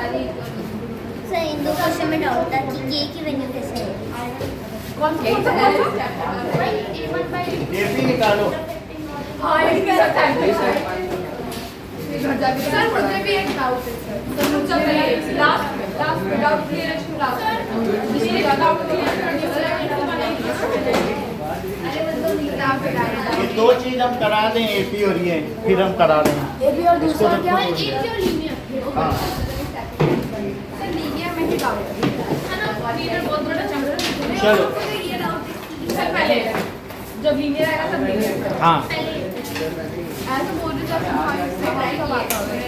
Sir इन दो question में doubt था कि के की वैल्यू कैसे है। कौन सी ये भी निकालो। हाँ ये क्या सकता है सर मुझे भी एक डाउट है सर मुझे लास्ट डाउट क्लियर है लास्ट इसलिए डाउट ये दो चीज हम करा दें, एपी और ये, फिर हम करा दें एबी और दूसरा क्या है हाँ सर लीनियर में ही डाउट है ना लीनियर बहुत बड़ा चैप्टर है चलो सर पहले जब लीनियर आएगा तब लीनियर हाँ ऐसा बोल रहे थे सवाल का बात हो रहा है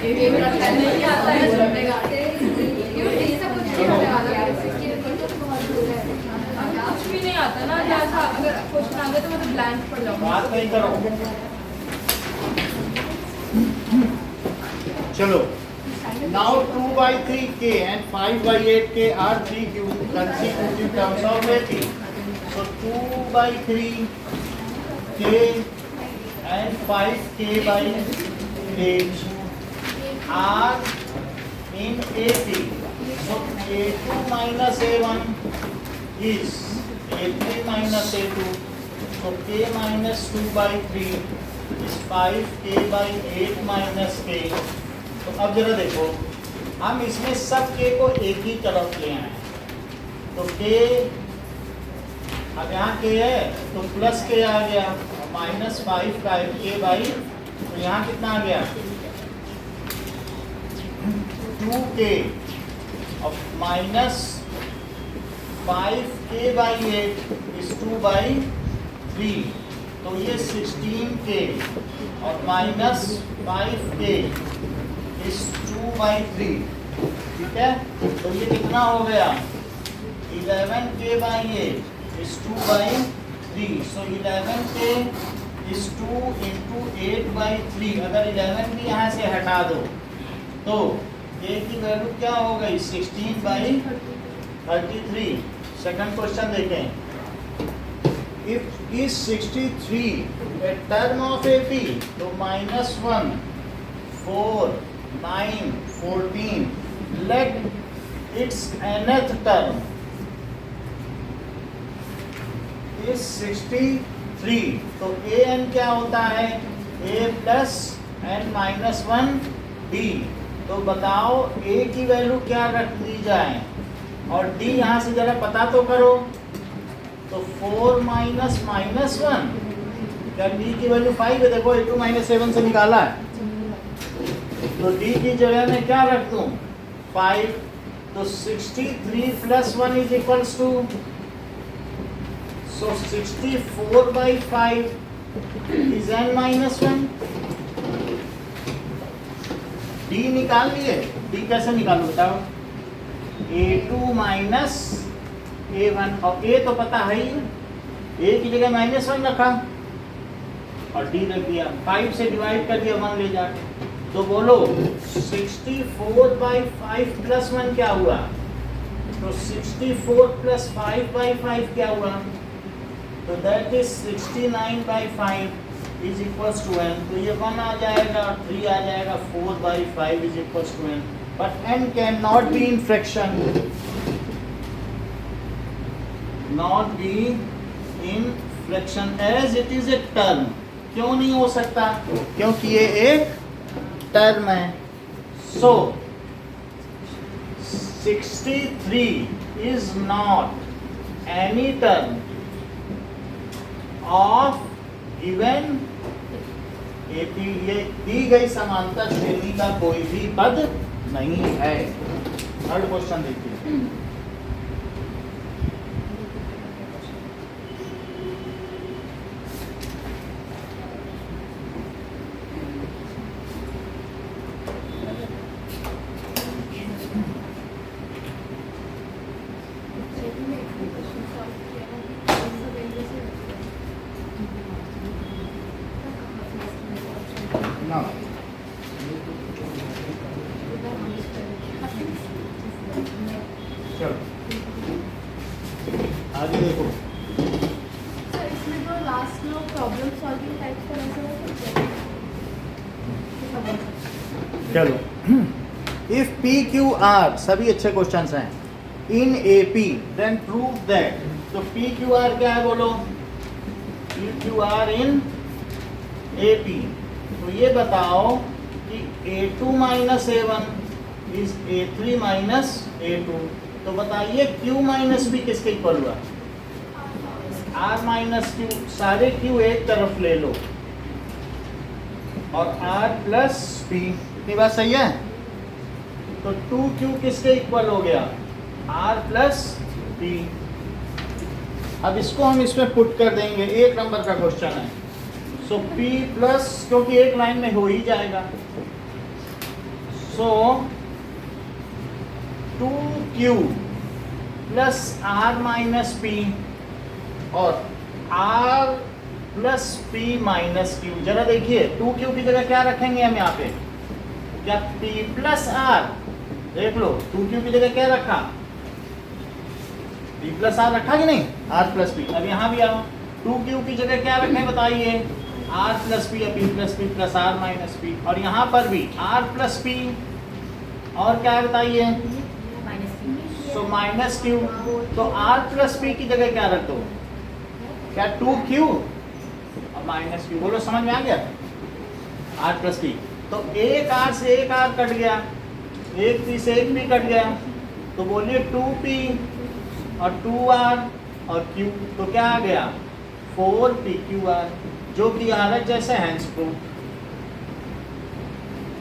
ये मेरा नहीं आता है चलेगा ये सब कुछ नहीं होने वाला है कुछ भी नहीं आता ना जैसा अगर क्वेश्चन आ गया तो मतलब ब्लैंक पड़ जाऊंगा बात नहीं करो। चलो now 2/3k and 5/8k are 3 consecutive terms of AP. So 2/3k and 5k/8 are in AP. So A2 minus A1 is A3 minus A2. So k minus 2/3 is 5k/8 minus k. तो अब जरा देखो, हम इसमें सब k को एक ही तरफ ले आए, तो k अब यहाँ k है तो प्लस k आ गया, माइनस 5 का k बाई, तो यहाँ कितना आ गया 2k और माइनस 5k/8 इज 2/3, तो ये 16k और माइनस 5k इज 2/3, ठीक है। तो ये कितना हो गया 11k/8 is 2/3, so 11k is 2 into 8/3। अगर 11 भी यहाँ से हटा दो तो k की वैल्यू क्या हो गई 16/33। सेकंड क्वेश्चन देखें, if is 63 a term of AP, तो -1 4 9 14, let its nth term is 63, तो an क्या होता है a plus n minus 1 d। तो बताओ a की वैल्यू क्या रख दी जाए और d यहाँ से जरा पता तो करो, तो 4 माइनस -1, क्या d की वैल्यू 5 है, देखो A2 माइनस 7 से निकाला है, तो d की जगह में क्या रख दूं 5, तो 63 plus 1 is equals to, so 64/5 is n minus 1। d निकाल लिए, d कैसे निकालू बताओ, A2 माइनस A1, और a तो पता है ही, a की जगह -1 रखा और d रख दिया, 5 से डिवाइड कर दिया 1 ले जाके, तो बोलो 64/5 प्लस 1 क्या हुआ, तो 64 प्लस 5/5 क्या हुआ, तो that is 69/5 is equals to n। तो ये 1 आ जाएगा और 3 आ जाएगा, 4/5 is equals to n, but n can not be in fraction, not be in fraction as it is a term. क्यों नहीं हो सकता, क्योंकि ये एक टर्म है। So 63 is not any term of given AP, ये दी गई समांतर श्रेणी का कोई भी पद नहीं है। थर्ड क्वेश्चन देखिए, ना चलो आगे देखो, सर इसमें तो लास्ट में प्रॉब्लम सॉल्विंग टाइप का ऐसा हो सकता है। चलो, इफ पी क्यू आर, सभी अच्छे क्वेश्चंस हैं, in A P then prove that, तो पी क्यू आर क्या है बोलो, P Q R in A P, तो ये बताओ कि A2 minus A1 is A3 minus A2, तो बताइए Q माइनस P किसके इक्वल हुआ, R माइनस Q, सारे Q एक तरफ ले लो और R प्लस P, इतनी बात सही है, तो 2Q किसके इक्वल हो गया, R प्लस P। अब इसको हम इसमें पुट कर देंगे, एक नंबर का क्वेश्चन है, सो P प्लस, क्योंकि एक लाइन में हो ही जाएगा, सो 2Q plus R minus P और R plus P minus Q। जरा देखिए 2Q की जगह क्या रखेंगे हम यहाँ पे, क्या P प्लस R, देख लो 2Q की जगह क्या रखा, P प्लस R रखा कि नहीं, R प्लस P। अब यहाँ भी आओ, 2Q की जगह क्या रखें बताइए, R प्लस P या P plus P plus R minus P, और यहाँ पर भी R प्लस P और क्या है बताइए, सो माइनस Q, तो R प्लस P की जगह क्या रख दो, क्या 2Q और माइनस Q, बोलो समझ में आ गया, R प्लस P, तो एक R से एक R कट गया, एक P से एक P कट गया, तो बोलिए 2P और 2R और Q, तो क्या आ गया 4PQR, जो कि R H जैसे हैंस प्रूफ।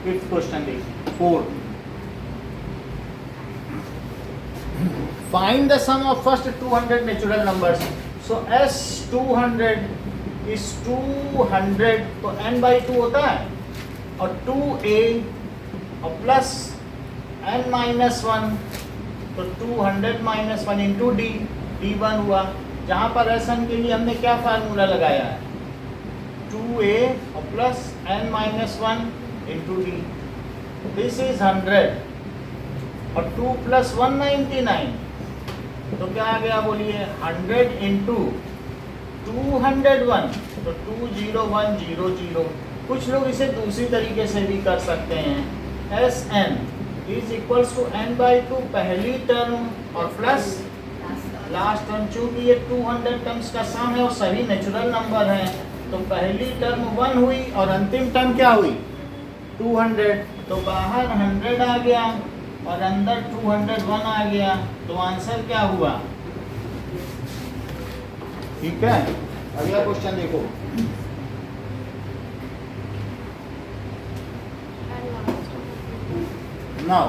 फिफ्थ क्वेश्चन देखिए, 4, find the sum of first 200 natural numbers, so S 200 is 200, तो n बाई 2 होता है, और 2a और प्लस n माइनस 1, तो 200 माइनस 1 इंटू डी, D1 हुआ, जहाँ पर Sn के लिए हमने क्या फार्मूला लगाया है, 2a और plus n minus 1 into D, this is 100 और 2 प्लस 199, तो क्या आ गया बोलिए 100 इंटू 201, तो 20100। कुछ लोग इसे दूसरी तरीके से भी कर सकते हैं, Sn is equals to n by 2 पहली टर्म और प्लस लास्ट टर्म, चूंकि ये 200 टर्म्स का सम है और सभी नेचुरल नंबर हैं, तो पहली टर्म 1 हुई और अंतिम टर्म क्या हुई 200, तो बाहर 100 आ गया और अंदर 201 आ गया, तो आंसर क्या हुआ, ठीक है। अगला क्वेश्चन देखो, now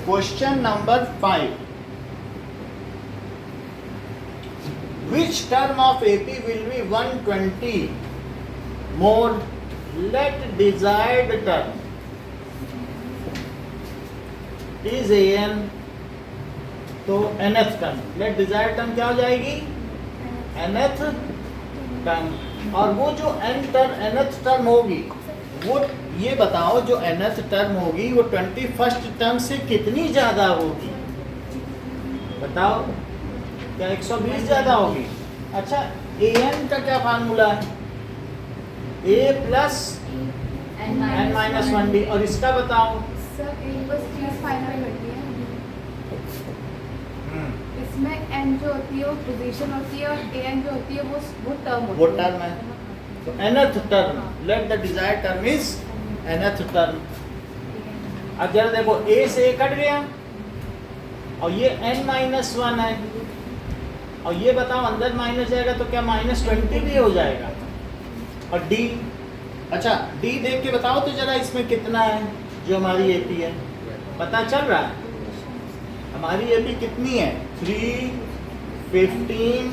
question number 5, which term of AP will be 120 more, let desired term is an, तो nth term, let desired term क्या हो जाएगी nth टर्म, और वो जो nth टर्म होगी, वो ये बताओ जो nth टर्म होगी वो 21st टर्म से कितनी ज्यादा होगी, बताओ, क्या 120 ज्यादा होगी। अच्छा, an का क्या फार्मूला है, a plus n minus 1d, और इसका बताओ, सर एक बस चीज फाइनल करनी है, इसमें n जो होती है वो पोजीशन होती है और an जो होती है वो टर्म होती है, वो टर्म है, तो nth term, let the desired term is nth term. अब जरा देखो, a से a कट गया और ये n माइनस 1 है, और ये बताओ अंदर माइनस जाएगा तो क्या माइनस 20 भी हो जाएगा, और d, अच्छा d देख के बताओ तो जरा इसमें कितना है, जो हमारी AP है, पता चल रहा है हमारी AP कितनी है, 3, 15,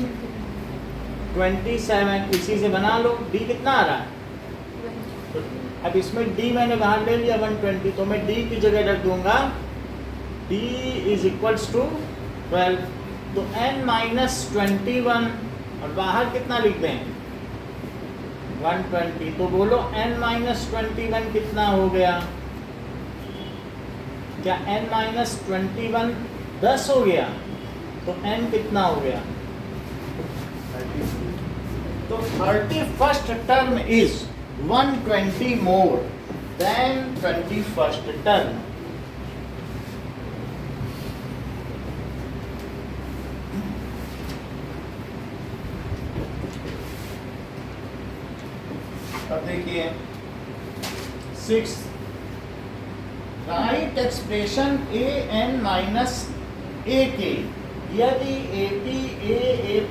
27, इसी से बना लो, d कितना आ रहा है, तो अब इसमें d मैंने बाहर ले लिया 120, तो मैं d की जगह रख दूंगा d इज इक्वल्स टू 12, तो n माइनस 21, और बाहर कितना लिख दें 120, तो बोलो n माइनस 21 कितना हो गया, क्या n माइनस 21 10 हो गया, तो n कितना हो गया, तो 31st term is 120 more than 21st term. अब देखिए 6, right expression A N minus ए के, यदि A P A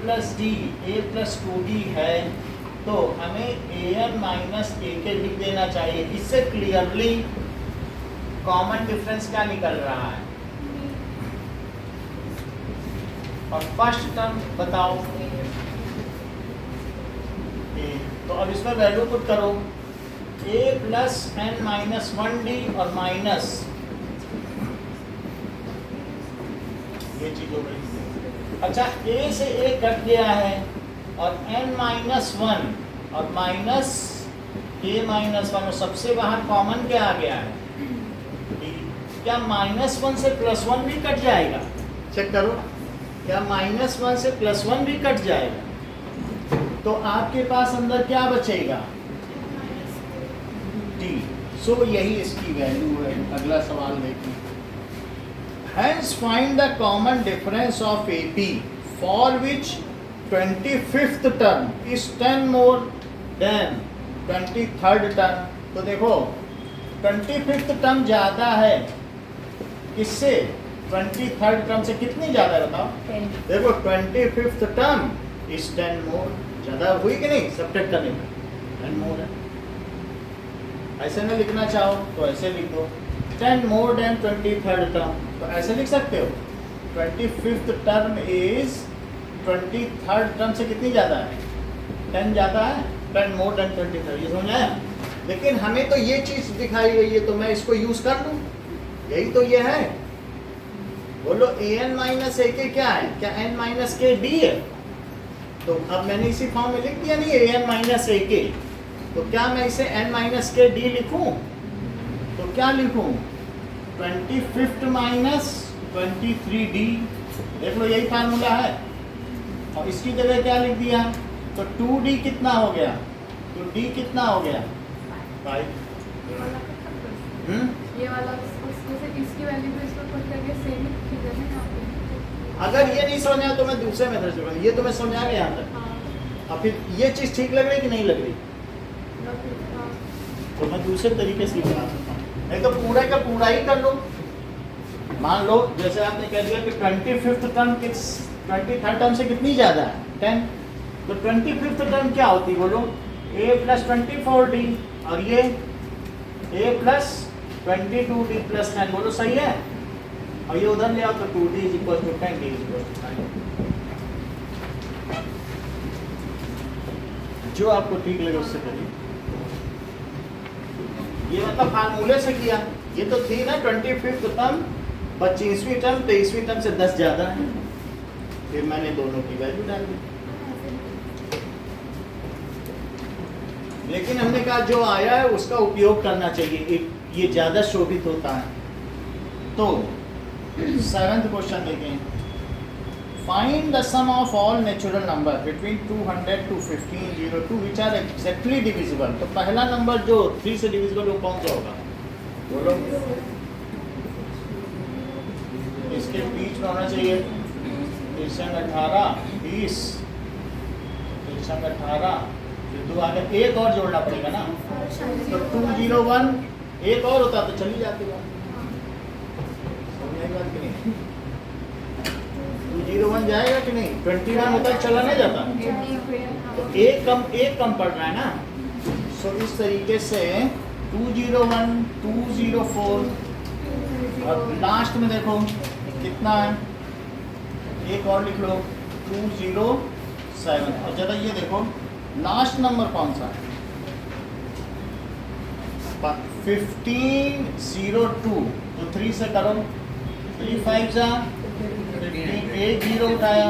plus D A plus 2d है तो हमें ए एन माइनस ए के लिख देना चाहिए। इससे क्लियरली कॉमन डिफरेंस क्या निकल रहा है? और फर्स्ट टर्म बताओ ए, तो अब इसमें वैल्यू पुट करो a plus n minus 1d और माइनस ये चीज हो गई। अच्छा a से a कट गया है और n माइनस 1 और माइनस a माइनस 1 और सबसे बाहर कॉमन क्या आ गया है? d। क्या माइनस 1 से प्लस 1 भी कट जाएगा? चेक करो, क्या माइनस 1 से प्लस 1 भी कट जाएगा? तो आपके पास अंदर क्या बचेगा? d। सो यही इसकी वैल्यू है। अगला सवाल देखिए, Hence find the common difference of AP for which 25th term is 10 more than 23rd term। तो देखो 25th term ज़्यादा है किससे? 23rd term से कितनी ज़्यादा है बताओ? देखो 25th term is 10 more, ज़्यादा हुई कि नहीं? सब्ट्रैक्ट करने पर 10 more है। ऐसे में लिखना चाहो तो ऐसे लिख दो 10 more than 23rd term, तो ऐसे लिख सकते हो 25th term is 23rd term से कितनी ज़्यादा है? 10 ज़्यादा है, 10 more than 23rd। ये समझ आया? लेकिन हमें तो ये चीज़ दिखाई गई है तो मैं इसको यूज़ कर लूँ, यही तो ये है। बोलो ए एन माइनस ए के क्या है? क्या एन माइनस के डी है? तो अब मैंने इसी फॉर्म में लिख दिया नहीं ए एन माइनस ए के, तो क्या मैं इसे एन माइनस के डी लिखूँ? तो क्या लिखूँ? 25th minus 23d। देख लो यही फार्मूला है। और इसकी जगह क्या लिख दिया? तो 2d कितना हो गया? तो d कितना हो गया? 5। ये वाला इसकी वैल्यू को इसको पुट करके सेम लिख देना है यहाँ पे। अगर ये नहीं समझ आया तो मैं दूसरे मेथड से करूँ। ये तो मैं समझा गया यहाँ तक। अब फिर ये चीज़ ठीक लग रही कि नहीं लग रही? तो मैं दूसरे तरीके से बना सकता हूँ, नहीं तो पूरा का पूरा ही कर लो। मान लो जैसे आपने कह दिया कि 25th टर्म 23rd टर्म से कितनी ज़्यादा है? 10। तो 25th टर्म क्या होती है बोलो? a प्लस 24d और ये a प्लस 22d प्लस 10। बोलो सही है? और ये उधर ले आओ तो 2d is equal to 10, d is equal to 5। जो आपको ठीक लगे उससे करिए। ये मतलब फार्मूले से किया। ये तो थी ना 25th टर्म 25वीं टर्म 23वीं टर्म से 10 ज़्यादा है, फिर मैंने दोनों की वैल्यू डाल दी। लेकिन हमने कहा जो आया है उसका उपयोग करना चाहिए, ये ज़्यादा शोभित होता है। तो 7th क्वेश्चन देखें, find the sum of all natural number between 200 to 1502 which are exactly divisible. तो पहला नंबर जो 3 से डिविजिबल वो कौन सा होगा? बोलो। इसके बीच में होना चाहिए 18, 20, 18, फिर 2 आगे एक और जोड़ना पड़ेगा ना। तो 201 एक और होता तो चली जाती बात। बात कि नहीं? 201 जाएगा कि नहीं? 21 होता चला नहीं जाता। तो एक कम पड़ रहा है ना। सो इस तरीके से 201, 204 और लास्ट में देखो कितना है, एक और लिख लो 207। और ज़्यादा ये देखो लास्ट नंबर कौन सा है? 1502। तो 3 से करो, 3 5 जा 15, एक 0 उठाया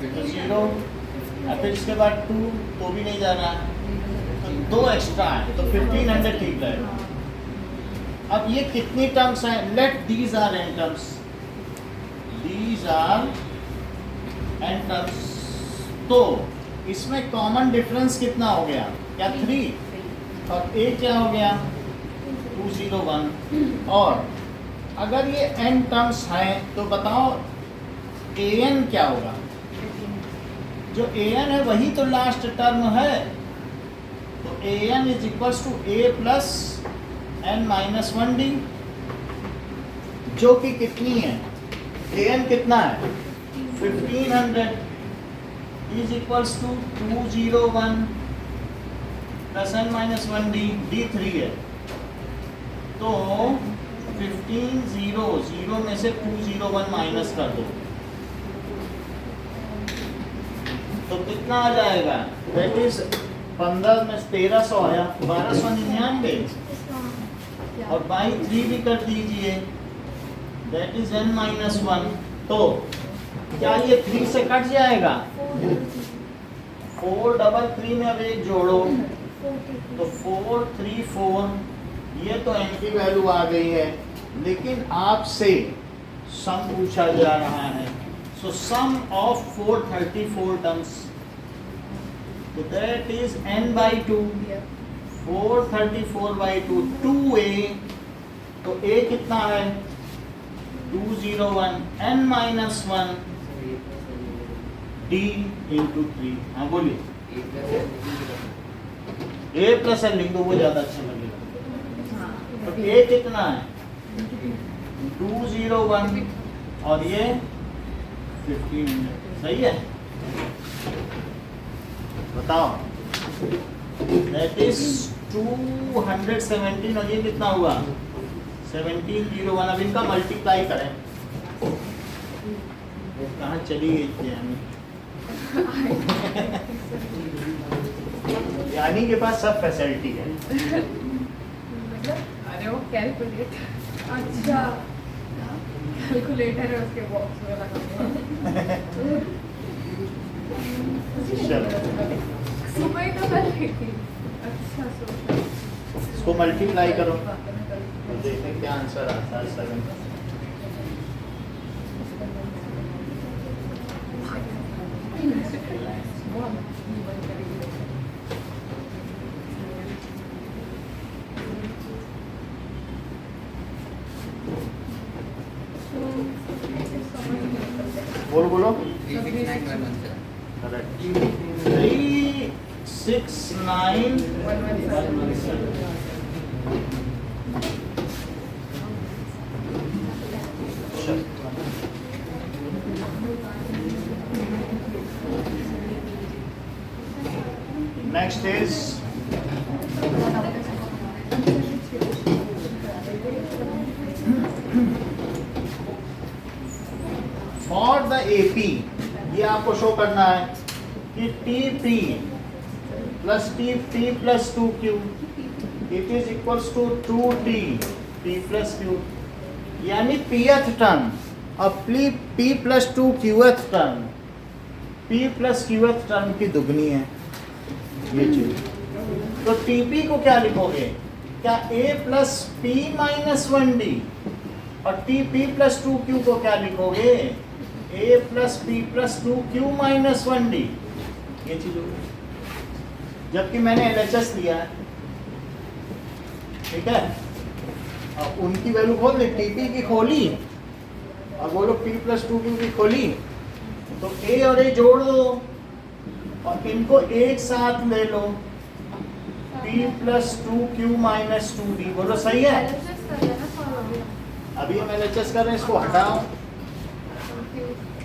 तो 0, और फिर इसके बाद 2 तो भी नहीं जा रहा, तो 2 एक्स्ट्रा है, तो 1500 ठीक रहेगा। अब ये कितनी टर्म्स हैं? Let these are n terms, these are n terms. तो इसमें कॉमन डिफरेंस कितना हो गया? क्या 3? और a क्या हो गया 201। और अगर ये n टर्म्स हैं तो बताओ an क्या होगा? जो an है वही तो लास्ट टर्म है, तो an is equals to a plus n minus 1d, जो कि कितनी है? an कितना है 1500 is equals to 201 plus n minus 1d, d3 है। तो 1500 में से 201 माइनस कर दो तो कितना आ जाएगा? दैट इज 15 में 1300 आया, 1299 और बाई 3 भी कर दीजिए, दैट इज n माइनस 1। तो क्या ये 3 से कट जाएगा? 433 में अब एक जोड़ो तो 434, ये तो n की वैल्यू आ गई है, लेकिन आपसे सम पूछा जा रहा है। सो सम ऑफ 434 टर्म्स, तो that is n by 2, 434 by 2, 2a, तो a कितना है 201, n माइनस 1 d इंटू 3। हाँ बोलिए, a प्लस n लिख दो, वो ज्यादा अच्छा लगेगा। तो a कितना है 201 और ये 1500, सही है? बताओ, दैट इज 217 और ये कितना हुआ 1701। अब इनका मल्टीप्लाई करें, कहाँ चली गई थी यानी के पास सब फैसिलिटी है। अरे वो कैलकुलेटर, अच्छा कैलकुलेटर है उसके बॉक्स में लगा हुआ। सुबह ही तो कर रही थी। अच्छा सुबह इसको मल्टीप्लाई करो तो देखें क्या आंसर आता है 7। बोलो बोलो 36917। Next is for the AP, ये आपको शो करना है कि TP plus TP plus 2Q it is equals to 2T P plus Q, यानी Pth टर्म और P plus 2Qth term P plus Qth term की दुगनी है ये चीज। तो TP को क्या लिखोगे? क्या A plus P minus 1D, और TP प्लस 2Q को क्या लिखोगे? A plus P plus 2Q minus 1D, ये चीज होगी। जबकि मैंने LHS लिया है, ठीक है। अब उनकी वैल्यू खोल दे, TP की खोली और बोलो P प्लस 2Q की खोली, तो A और A जोड़ दो और इनको एक साथ ले लो, P plus 2Q minus 2D, बोलो सही है? अभी हम LHS कर रहे हैं, इसको हटाओ,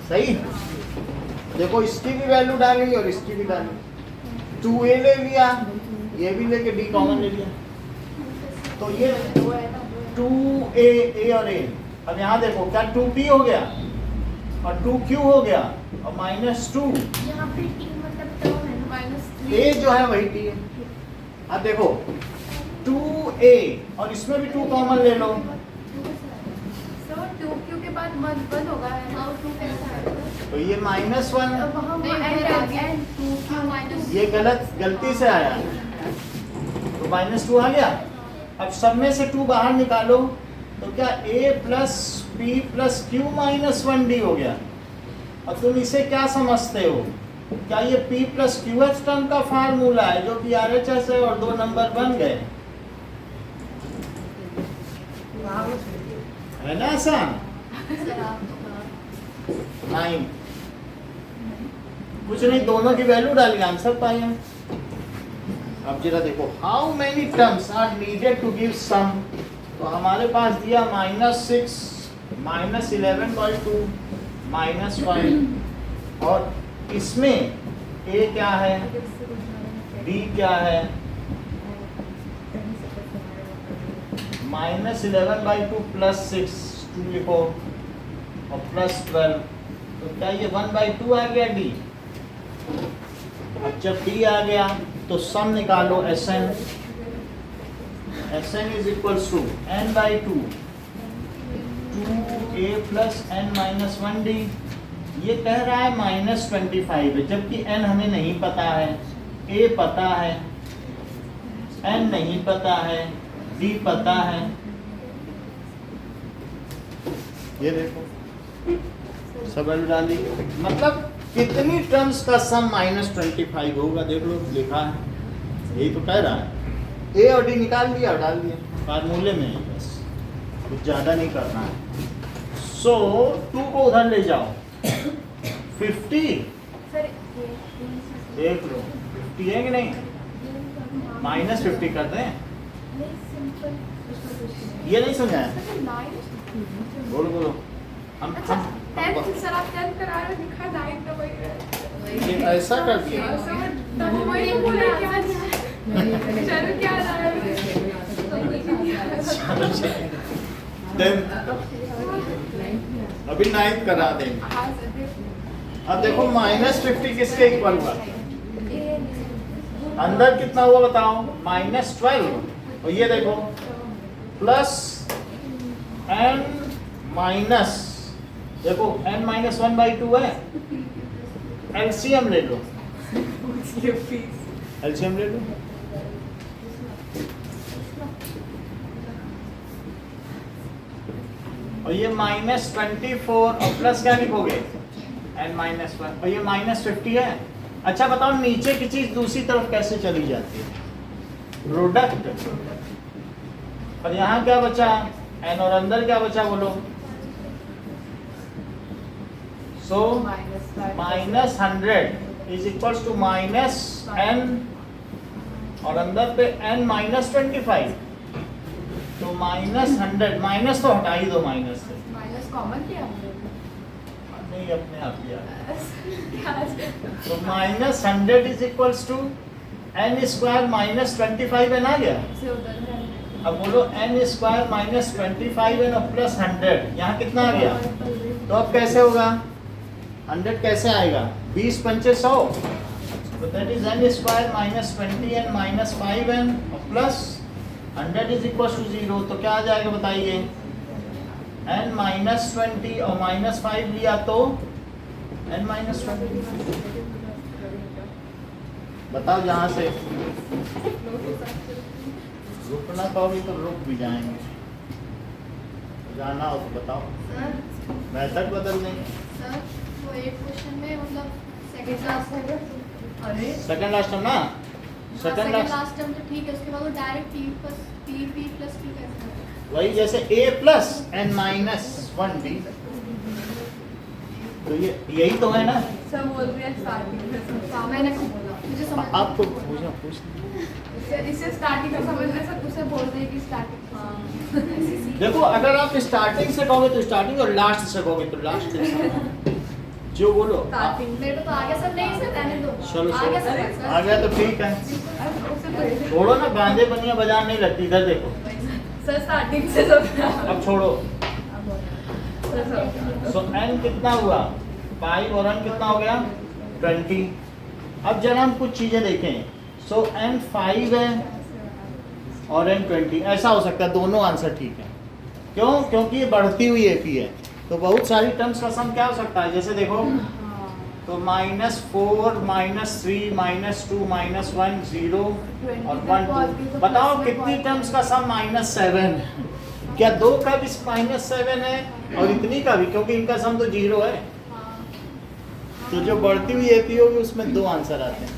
सही। देखो इसकी भी वैल्यू डाली और इसकी भी डाली, 2a ले लिया, ये भी लेके d कॉमन ले लिया, तो ये 2a, a और a। अब यहाँ देखो क्या 2p हो गया और 2q हो गया और माइनस 2, यहाँ पे टी मतलब टर्म है ना, a जो है वही t है। अब देखो 2a और इसमें भी 2 कॉमन ले लो, तो 2Q के बाद 1 होगा, और 2 कैसा है? तो ये माइनस 1, माइनस ये गलती से आया, तो माइनस 2 आ गया। अब सब में से 2 बाहर निकालो, तो क्या a plus P plus Q minus 1D हो गया। अब तुम इसे क्या समझते हो क्या ये P प्लस QH टर्म का फार्मूला है जो कि RHS है और 2 नंबर बन गए, है ना आसान? नहीं, कुछ नहीं, दोनों की वैल्यू डालिए, आंसर पाए हम। अब जरा देखो, how many terms are needed to give sum. तो हमारे पास दिया -6 -11/2 -5, और इसमें A क्या है, B क्या है, -11/2 +6 2 लिखो और +12, तो क्या ये 1/2 आ गया D। अब जब D आ गया तो सम निकालो Sn। Sn is equals to n/2 2a + n-1d। ये कह रहा है -25 है, जबकि n हमें नहीं पता है, a पता है, n नहीं पता है, d पता है। ये देखो सब वैल्यू डाल दी, मतलब कितनी टर्म्स का सम -25 होगा, देख लो लिखा है, यही तो कह रहा है। a और d निकाल दिया और डाल दिया, फार्मूले में ही, बस कुछ ज़्यादा नहीं करना है। सो 2 को उधर ले जाओ, 50 देख लो 50 है कि नहीं, -50 कर दें। ये नहीं समझा है, बोलो बोलो। हम सर आप 10 करा रहे हो, लिखा 9 तो वही है। ये ऐसा कर दिया, तब वही बोले क्या चलो क्या आ रहा है। अभी 9 करा देंगे। अब देखो -50 किसके इक्वल हुआ, अंदर कितना हुआ बताओ, -12, और ये देखो प्लस n माइनस, देखो n-1/2 है, एलसीएम ले लो, एलसीएम ले लो। और ये -24 और प्लस क्या लिखोगे, n-1, और ये -50 है। अच्छा बताओ नीचे की चीज दूसरी तरफ कैसे चली जाती है, प्रोडक्ट। और यहाँ क्या बचा, n, और अंदर क्या बचा बोलो। सो -100 इज इक्वल्स टू -n, और अंदर पे n-25, तो -100, माइनस तो हटा ही दो, माइनस से माइनस कॉमन किया नहीं, अपने आप किया। तो -100 is equals to n² -25 n आ गया। अब बोलो n² -25 n और +100, यहाँ कितना आ गया। तो अब कैसे होगा, 100 कैसे आएगा, 20 पंचे 100, तो that is n² -20 n -5 n और प्लस 100 इज इक्वल टू 0। तो क्या आ जाएगा बताइए, n -20 और -5 लिया तो n -20। बताओ जहाँ से रुकना पाओगे तो रुक भी जाएंगे, जाना हो तो बताओ, मेथड बदल देंगे। सर वो एक क्वेश्चन में मतलब सेकंड लास्ट है, अरे सेकंड लास्ट टर्म ना, सेकंड लास्ट टर्म तो ठीक है, उसके बाद वो डायरेक्ट p प्लस p कैसे है? वही जैसे a प्लस n-1d, तो ये यही तो है ना। सब बोल रहे हैं स्टार्टिंग में, मैंने को बोला मुझे समझ आपको पूछ इसे स्टार्टिंग का समझने से उसे बोल रहे हैं कि स्टार्टिंग। देखो, अगर आप स्टार्टिंग से कहोगे तो स्टार्टिंग, और लास्ट से कहोगे तो लास्ट। जो बोलो स्टार्टिंग मेरे को तो आगे सब नहीं से रहने दो, चलो आगे सब आ गया तो ठीक है, छोड़ो ना, गांजे बनिया बाजार नहीं लगती, इधर देखो सर स्टार्टिंग से सब अब छोड़ो। सो n कितना हुआ 5 और n कितना हो गया 20। अब जरा हम कुछ चीजें देखें। सो n 5 है और n 20, ऐसा हो सकता है दोनों आंसर ठीक है। क्यों, क्योंकि ये बढ़ती हुई एपी है, तो बहुत सारी टर्म्स का सम क्या हो सकता है, जैसे देखो तो -4 -3 -2 -1 0 और 1 2। बताओ कितनी टर्म्स का सम -7, क्या दो का भी -7 है और इतनी का भी, क्योंकि इनका सम तो 0 है। तो जो बढ़ती हुई एपी होगी उसमें 2 आंसर आते हैं।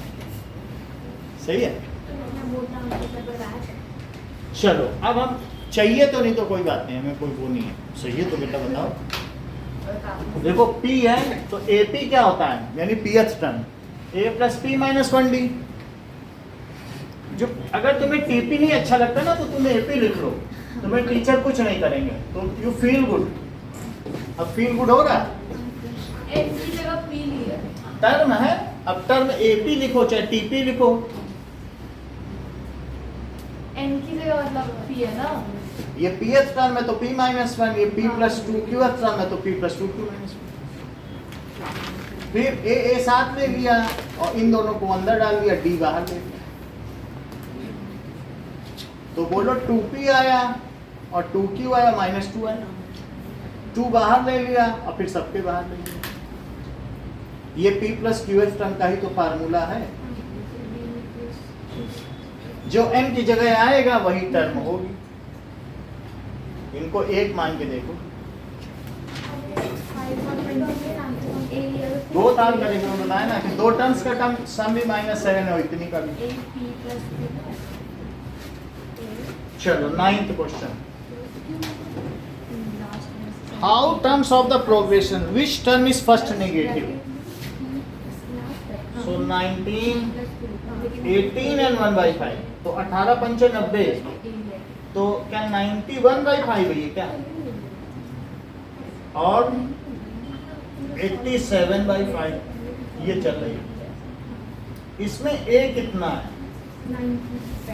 सही है। चलो अब हम चाहिए तो नहीं तो कोई बात नहीं, हमें कोई वो नहीं है। सही है तो बेटा बताओ। देखो P है तो AP क्या होता है, यानी pth term A plus P minus 1D। जो अगर तुम्हें TP नहीं अच्छा लगता ना तो तुम्हें AP लिख लो, तुम्हें टीचर कुछ नहीं करेंगे, तो यू फील गुड। अब फील गुड होगा, एन की जगह पी लिया। टर्म है, अब टर्म AP लिखो चाहे TP लिखो। एन की जगह मतलब पी है ना। ये pth टर्म है तो P माइनस 1, ये P प्लस 2 qth टर्म है तो P प्लस 2 q माइनस 1। फिर A साथ ले लिया और इन दोनों को अंदर डाल दिया, D बाहर ले लिया। तो बोलो 2P आया और 2Q आया, माइनस 2 आया। 2 बाहर ले लिया और फिर सबके बाहर ले लिया। ये P प्लस QH टर्म का ही तो फार्मूला है। जो n की जगह आएगा वही टर्म होगी। इनको एक मान के देखो, 2 टर्म करेंगे, बताया ना कि 2 टर्म्स का टर्म सम भी -7 है, इतनी का भी। चलो 9th question, how terms of the progression which term is first negative. So 19, 18 and 1/5, तो 18 पंचे 90, तो क्या 91/5 है ये क्या, और 87/5 ये चल रही है। इसमें A कितना है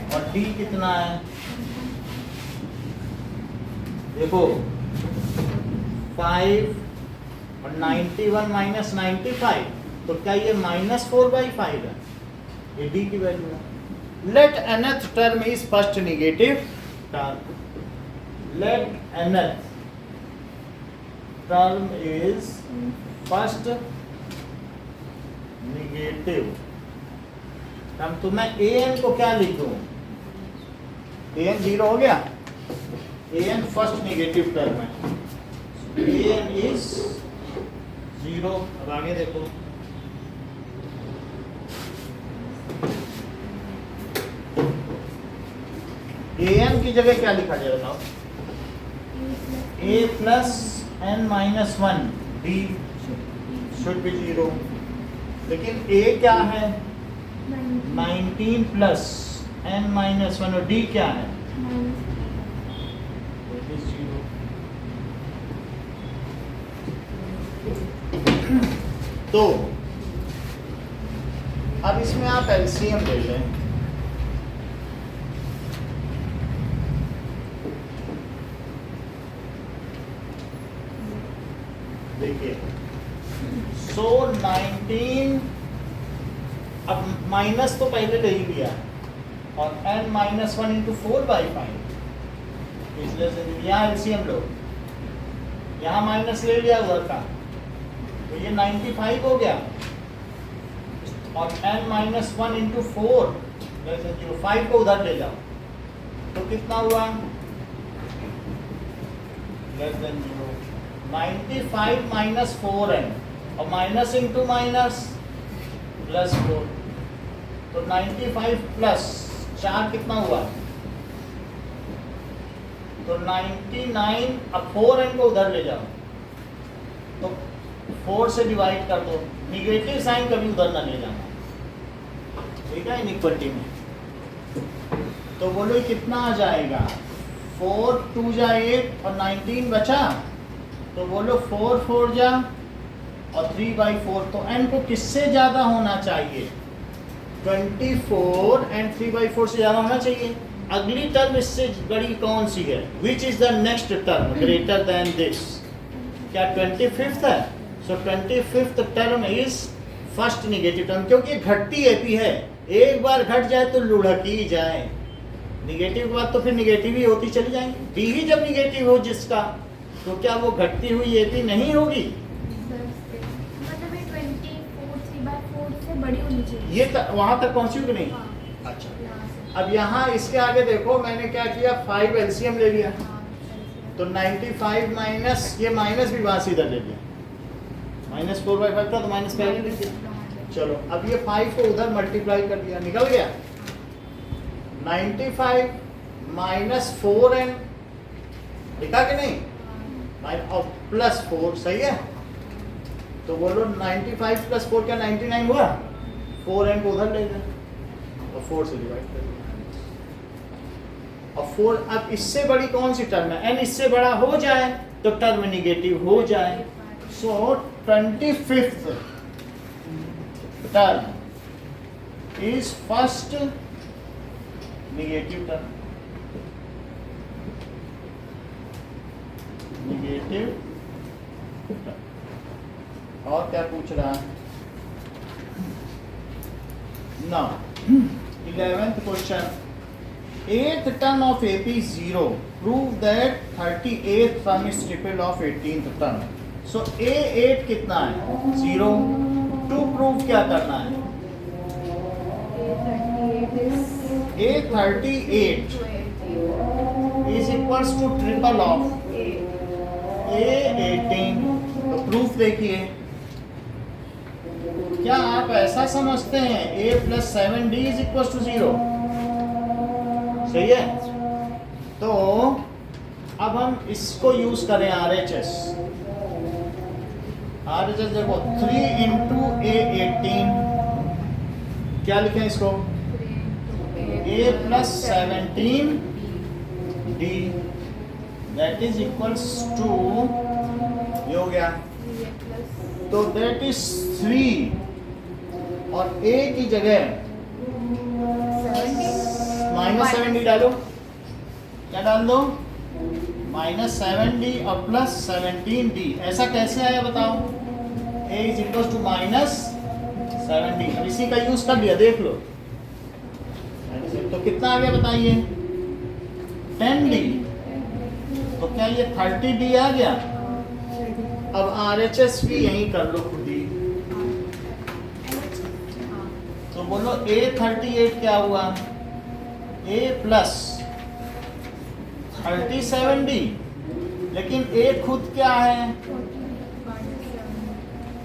और D कितना है, देखो 5 और 91 माइनस 95, तो क्या ये -4/5 है, ये D की वैल्यू है। Let nth term is first negative term, let nth term is first negative term. तो मैं an को क्या लिख दूं, an 0 हो गया, an फर्स्ट नेगेटिव टर्म है, an इज 0। अब आगे देखो, an की जगह क्या लिखा जाए बताओ, a plus n minus 1 d should be 0, लेकिन a क्या है 19 प्लस n माइनस 1 और d क्या है It is 0। तो अब इसमें आप एलसीएम ले लें, देखिए। सो 19, अब माइनस तो पहले ले ही लिया, और n माइनस 1 इंटू 4/5, इसलिए यहाँ एलसीएम लो, यहाँ माइनस ले लिया उधर का, तो ये 95 हो गया, और n माइनस 1 इंटू 4 5 को उधर ले जाओ, तो कितना हुआ, लेस देन 0। 95 माइनस 4n, और माइनस इंटू माइनस प्लस 4, तो 95 प्लस 4 कितना हुआ, तो 99। अब 4n को उधर ले जाओ, तो 4 से डिवाइड कर दो, निगेटिव साइन कभी उधर ना ले जाना, ठीक है, इनइक्वालिटी में। तो बोलो कितना आ जाएगा, 4 2 जा 8 और 19 बचा, तो बोलो 4 4 जा और 3/4, तो n को किससे ज्यादा होना चाहिए, 24 एंड 3/4 से ज्यादा होना चाहिए। अगली टर्म इससे बड़ी कौन सी है, which is the next term greater than this, क्या 25th है। सो 25th term is first negative term, क्योंकि घटती एपी है, एक बार घट जाए तो लुढ़क ही जाए, निगेटिव के बाद तो फिर निगेटिव ही होती चली जाएंगी। डी ही जब निगेटिव हो जिसका, तो क्या वो घटती हुई एपी नहीं होगी, मतलब ये 24 3/4 से बड़ी होनी चाहिए। ये वहां तक पहुंची कि नहीं। अच्छा, अब यहाँ इसके आगे देखो, मैंने क्या किया, 5 एलसीएम ले लिया, तो 95 माइनस ये माइनस भी वहां से इधर ले लिया, -4/5 था तो माइनस पहले लिख दिया। चलो अब ये 5 को उधर मल्टीप्लाई कर दिया, निकल गया 95 माइनस 4n, लिखा कि नहीं, और प्लस 4, सही है। तो बोलो 95 प्लस 4 क्या 99 हुआ, 4n को उधर ले गए और 4 से डिवाइड कर दिया। और 4, अब इससे बड़ी कौन सी टर्म है, n इससे बड़ा हो जाए तो टर्म निगेटिव हो जाए। सो 25th term is first negative term, negative term. और क्या पूछ रहा है, now 11th question, 8th term of AP is 0. Prove that 38th term is triple of 18th term. So A8 कितना है, 0। टू प्रूव क्या करना है, A38 is equals to triple of A18। तो प्रूफ देखिए, क्या आप ऐसा समझते हैं A plus 7D is equals to 0, सही है। तो अब हम इसको यूज करें RHS देखो 3 into A18, क्या लिखें इसको, A plus 17D that is equals to, ये हो गया, तो that is 3 और A की जगह -7D डालो, क्या डाल दो, -7D और प्लस 17D। ऐसा कैसे आया बताओ, A is equal to -7D। अब इसी का यूज कर लिया, देख लो, तो कितना आ गया बताइए, 10D। तो क्या ये 30D आ गया। अब RHS भी यहीं कर लो खुद ही, तो बोलो A38 क्या हुआ, A प्लस 37D, लेकिन A खुद क्या है,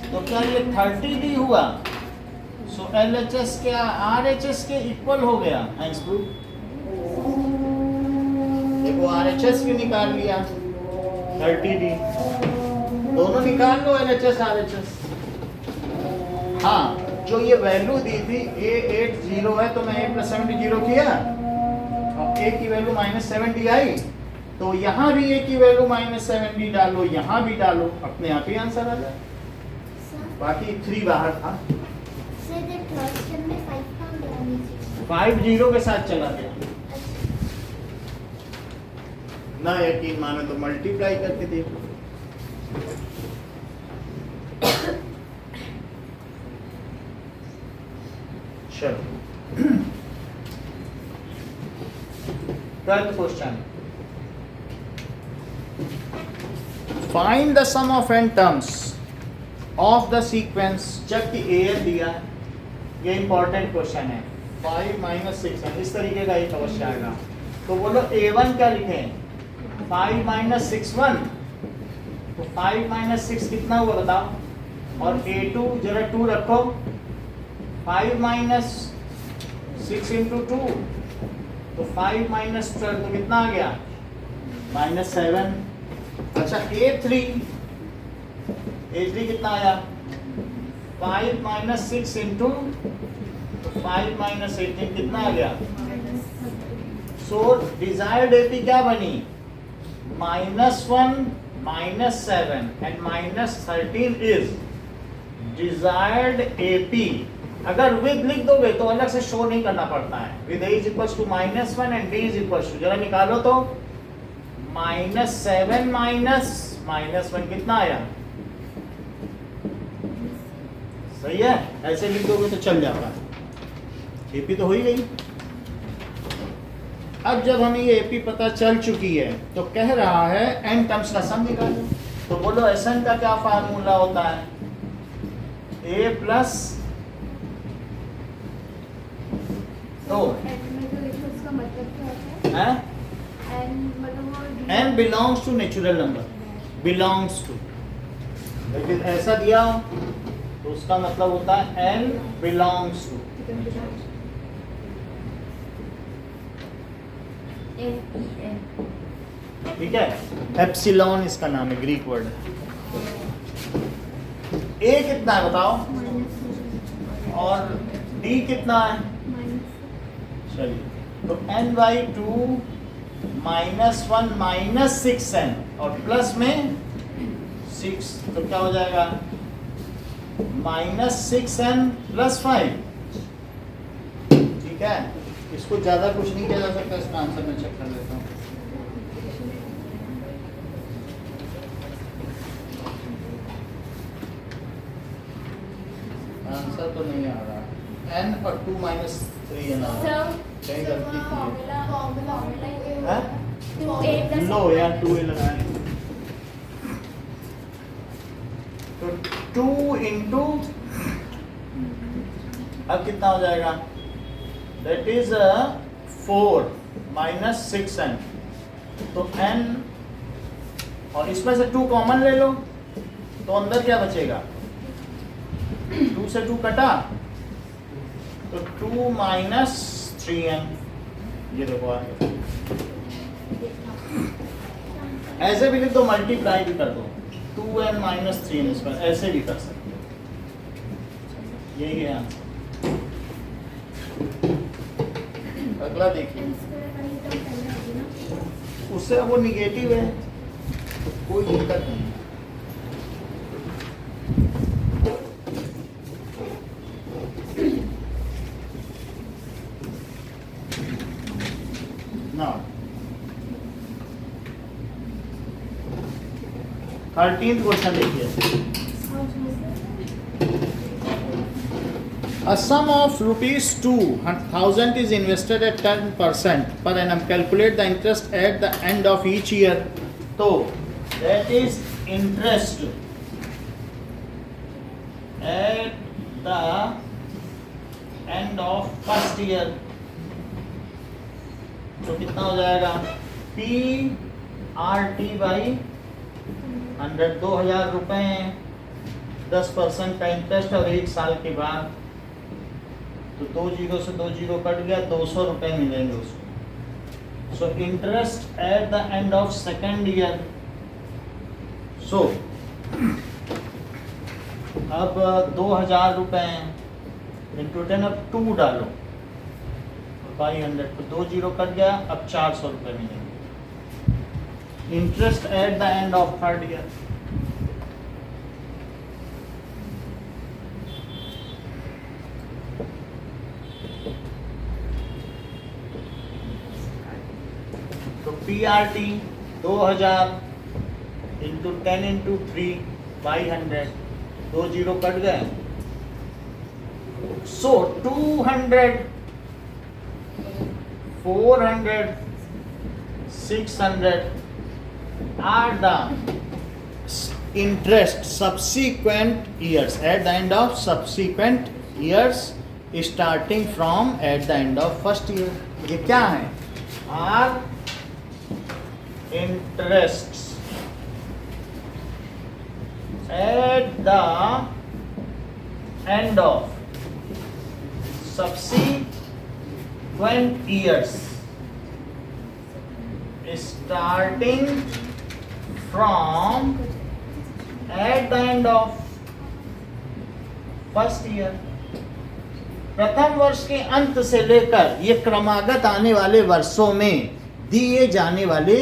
तो क्या ये 30D हुआ। सो LHS क्या RHS के इक्वल हो गया, हैंस प्रूफ। देखो RHS भी निकाल लिया, 30D, दोनों निकाल लो, LHS RHS। हाँ, जो ये वैल्यू दी थी A8 0 है, तो मैं A plus 70 0 किया, और A की वैल्यू -7D आई, तो यहाँ भी A की वैल्यू -7D डालो, यहाँ भी डालो, अपने आप ही आंसर आ जाए। बाकी 3 बाहर था, 5 0 के साथ चला गया। ना यकीन मानो तो मल्टीप्लाई करके देखो। चलो 12th question, find the sum of n terms of the sequence जबकि an दिया है। ये इंपॉर्टेंट क्वेश्चन है, 5 - 6 है, इस तरीके का एक अवश्य आएगा। तो बोलो A1 क्या लिखें, 5 - 6 1, तो 5 - 6 कितना हुआ बताओ, और A2 जरा 2 रखो, 5 - 6 into 2, तो 5 - 12, तो कितना आ गया, -7। अच्छा A3 कितना आया, 5 - 6 into 5 - 18 कितना आ गया। सो डिजायर्ड AP क्या बनी, -1 -7 एंड -13 इज डिजायर्ड AP। अगर विद लिख दोगे तो अलग से शो नहीं करना पड़ता है, with A is equal to -1 and D is equal to, जरा निकालो तो, -7 -1 कितना आया, सही है। ऐसे लिख दोगे तो चल जाता है, AP तो हो ही गई। अब जब हमें ये AP पता चल चुकी है तो कह रहा है n टर्म्स का सम निकालो। तो बोलो Sn का क्या फार्मूला होता है, A प्लस तो n belongs to natural number, belongs to, लेकिन ऐसा दिया हो तो उसका मतलब होता है n बिलोंग्स टू, ठीक है। एप्सिलॉन इसका नाम है, ग्रीक वर्ड है। a कितना है बताओ, और d कितना है? चलिए तो n/2 -1 -6n और प्लस में 6, तो क्या हो जाएगा -6n + 5, ठीक है। इसको ज्यादा कुछ नहीं किया जा सकता, इसका आंसर मैं चेक कर लेता हूँ। आंसर तो नहीं आ रहा, n और 2 - 3n आ रहा है, कहीं गलती की है। लो यार 2a लगाए, तो 2 इंटू, अब कितना हो जाएगा, दैट इज 4 - 6n, तो n, और इसमें से 2 कॉमन ले लो तो अंदर क्या बचेगा, 2 से 2 कटा तो 2 - 3n, ये देखो आ गया। ऐसे भी लिख दो, मल्टीप्लाई भी कर दो, 2n - 3n, इस पर ऐसे भी कर सकते हो, यही है आंसर। अगला देखिए, उससे वो निगेटिव है, कोई दिक्कत नहीं। Now 13th क्वेश्चन देखिए, a sum of rupees 2,000 is invested at 10% per annum. Calculate the interest at the end of each year. तो that is interest at the end of first year. तो कितना हो जाएगा, PRT/100, 2,000 रुपए, 10% का interest और 1 साल के बाद, तो 2 जीरो से 2 जीरो कट गया, 200 रुपए मिलेंगे उसको। So interest at the end of second year, so अब 2,000 रुपए इंटू 10, अब 2 डालो, 500, तो 2 जीरो कट गया, अब 400 रुपए मिलेंगे। Interest at the end of third year, तो PRT 2,000 into 10 into 3 500, 2 zero cut गए, सो 200 400 600 are the interest subsequent years at the end of subsequent years starting from at the end of first year. ये क्या है, are interests at the end of subsequent years starting from at the end of first year. प्रथम वर्ष के अंत से लेकर ये क्रमागत आने वाले वर्षों में दिए जाने वाले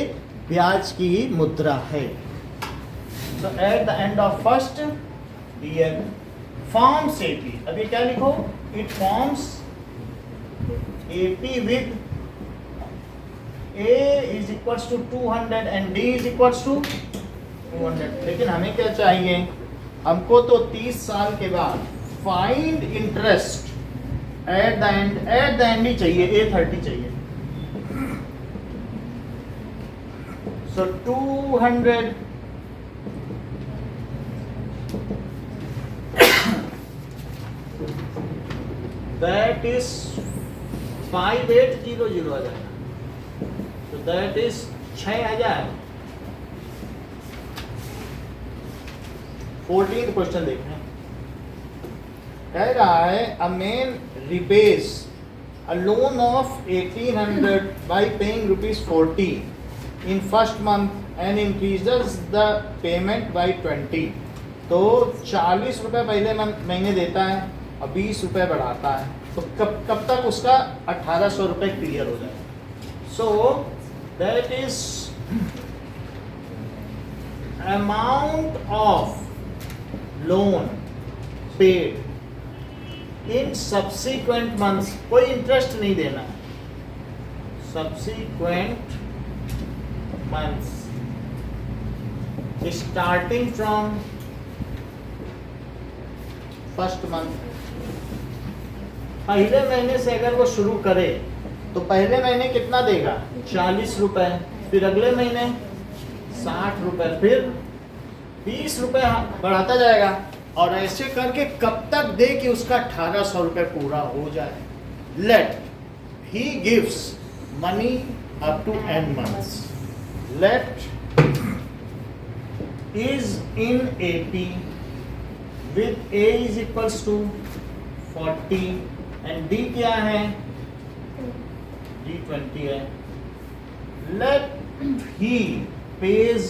ब्याज की मुद्रा है। So at the end of first year forms AP. अभी क्या लिखो, it forms AP with A is equals to 200 and D is equals to 200। लेकिन हमें क्या चाहिए, हमको तो 30 साल के बाद find interest at the and he चाहिए, A30 चाहिए। सो 200 that is 5800 आ जाएगा, तो that is 6000 14th क्वेश्चन देख रहे हैं, कह रहा है a man रिपेज a loan of 1800 bye paying ₹40 in first month and increases the payment by 20। तो 40 रुपये पहले महीने देता है और 20 रुपये बढ़ाता है, तो कब तक उसका 1800 रुपये क्लियर हो जाए। So that is amount of loan paid in subsequent months, कोई इंटरेस्ट नहीं देना, subsequent months starting from first month। पहले महीने से अगर वो शुरू करे तो पहले महीने कितना देगा 40 रुपए, फिर अगले महीने 60 रुपए, फिर 20 रुपए बढ़ाता जाएगा, और ऐसे करके कब तक दे कि उसका 1800 रुपए पूरा हो जाए। Let he gives money up to n months, let is in AP with A is equals to 40 and D क्या है, D 20 है। Late he pays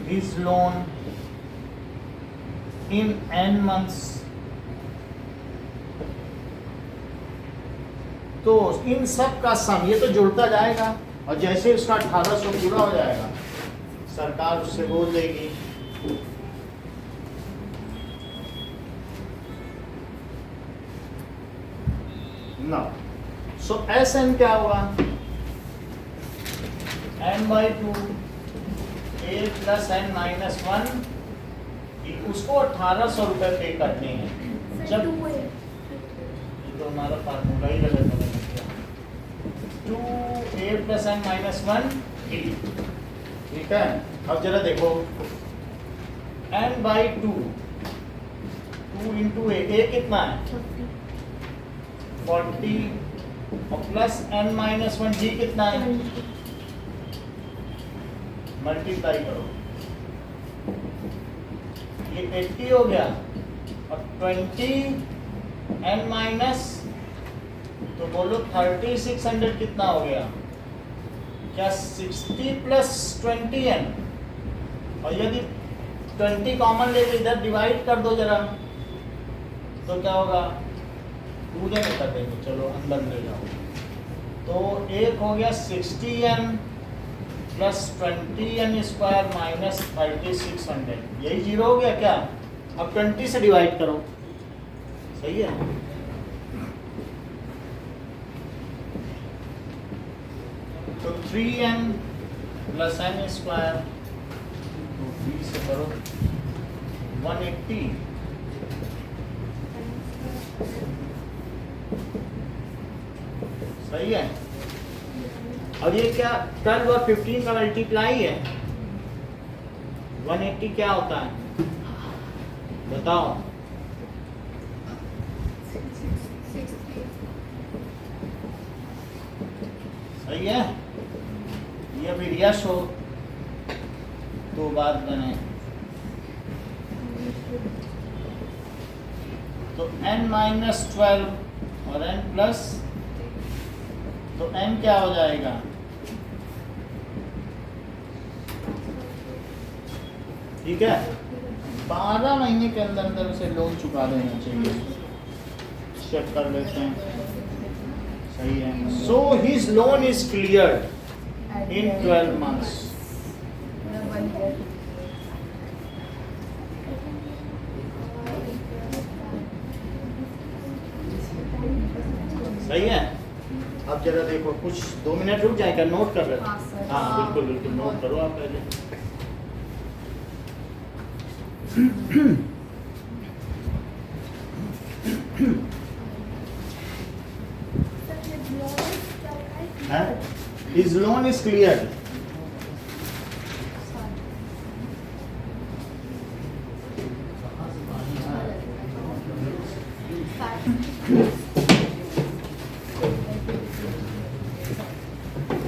his loan in n months। तो इन सब का सम ये तो जुड़ता जाएगा, और जैसे उसका 1800 पूरा हो जाएगा सरकार उससे बोल देगी ना। सो SN क्या हुआ, n/2 A + n-1, उसको 1800 रुपए पे करने हैं। जब ये तो हमारा फार्मूला ही गलत है, 2A + n-1 D, ठीक है। अब जरा देखो n/2 2 × A कितना है 40 और प्लस n-1 G कितना है, मल्टीप्लाई करो, ये 80 हो गया, और 20 n- तो बोलो 3600 कितना हो गया, क्या 60 + 20n, और यदि 20 कॉमन लेके इधर डिवाइड कर दो जरा, तो क्या होगा 2 जने कर देंगे, चलो अंदर ले जाओ, तो एक हो गया 60n + 20n² - 3600, यही जीरो हो गया क्या। अब 20 से डिवाइड करो, सही है। तो 3n + n², तो 3 से करो 180, सही है। और ये क्या 12 और 15 का मल्टीप्लाई है, 180 क्या होता है बताओ, सही है। ये फिर यश हो तो बात बने, तो n-12 और n+, तो n क्या हो जाएगा, ठीक है। 12 महीने के अंदर अंदर उसे लोन चुका देना चाहिए, चेक कर लेते हैं, सही है। So his loan is cleared in 12 months। सही है। अब जरा देखो, कुछ 2 मिनट रुक जाएगा, नोट कर लेते हैं। हाँ बिल्कुल बिल्कुल, नोट करो आप पहले। His loan is cleared।